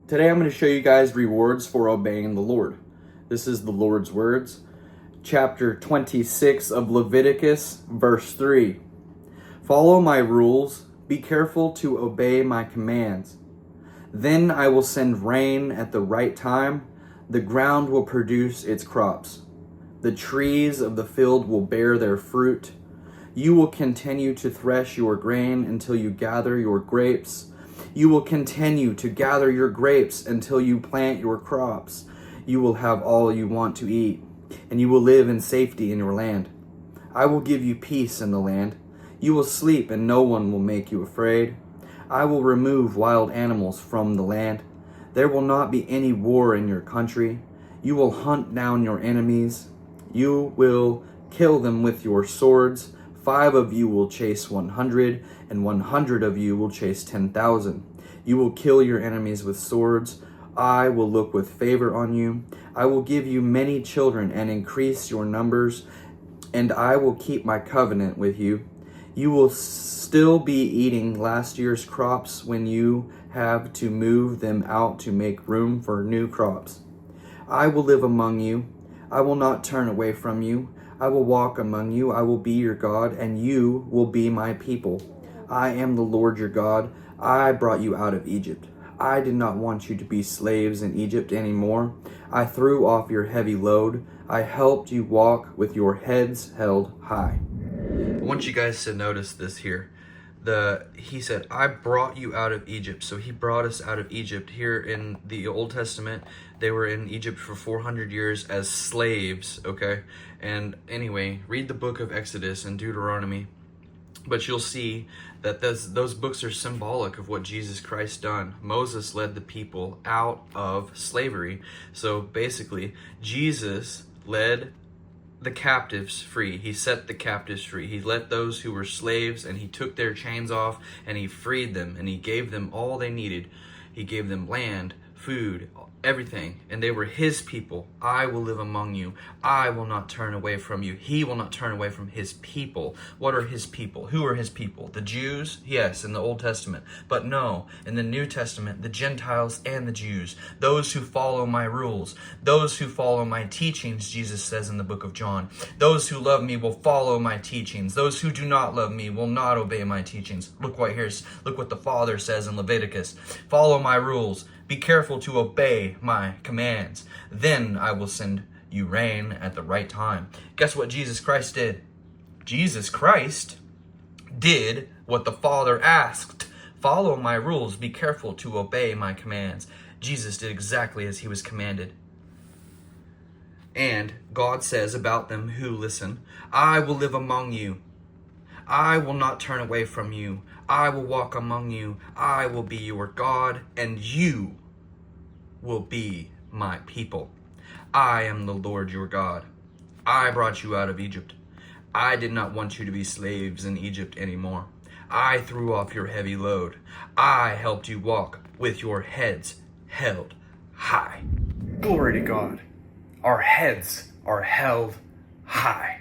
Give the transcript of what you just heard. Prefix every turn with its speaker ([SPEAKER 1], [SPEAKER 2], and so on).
[SPEAKER 1] Today I'm going to show you guys rewards for obeying the Lord. This is the Lord's words. Chapter 26 of Leviticus, verse 3. Follow my rules, be careful to obey my commands. Then I will send rain at the right time, the ground will produce its crops. The trees of the field will bear their fruit. You will continue to thresh your grain until you gather your grapes. You will continue to gather your grapes until you plant your crops. You will have all you want to eat, and you will live in safety in your land. I will give you peace in the land. You will sleep, and no one will make you afraid. I will remove wild animals from the land. There will not be any war in your country. You will hunt down your enemies. You will kill them with your swords. 5 of you will chase 100, and 100 of you will chase 10,000. You will kill your enemies with swords. I will look with favor on you. I will give you many children and increase your numbers, and I will keep my covenant with you. You will still be eating last year's crops when you have to move them out to make room for new crops. I will live among you. I will not turn away from you. I will walk among you. I will be your God, and you will be my people. I am the Lord your God. I brought you out of Egypt. I did not want you to be slaves in Egypt anymore. I threw off your heavy load. I helped you walk with your heads held high. I want you guys to notice this here. He said, I brought you out of Egypt. So he brought us out of Egypt. Here in the Old Testament, they were in Egypt for 400 years as slaves, okay? And anyway, read the book of Exodus and Deuteronomy. But you'll see that those books are symbolic of what Jesus Christ done. Moses led the people out of slavery. So basically, Jesus led the captives free. He set the captives free. He let those who were slaves, and he took their chains off, and he freed them, and he gave them all they needed. He gave them land, food, everything, and they were his people. I will live among you. I will not turn away from you. He will not turn away from his people. What are his people? Who are his people? The Jews? Yes, in the Old Testament. But no, in the New Testament, the Gentiles and the Jews. Those who follow my rules. Those who follow my teachings, Jesus says in the book of John. Those who love me will follow my teachings. Those who do not love me will not obey my teachings. Look what the Father says in Leviticus. Follow my rules. Be careful to obey my commands. Then I will send you rain at the right time. Guess what Jesus Christ did? Jesus Christ did what the Father asked. Follow my rules. Be careful to obey my commands. Jesus did exactly as he was commanded. And God says about them who listen, I will live among you. I will not turn away from you. I will walk among you. I will be your God, and you will be my people. I am the Lord your God. I brought you out of Egypt. I did not want you to be slaves in Egypt anymore. I threw off your heavy load. I helped you walk with your heads held high. Glory to God. Our heads are held high.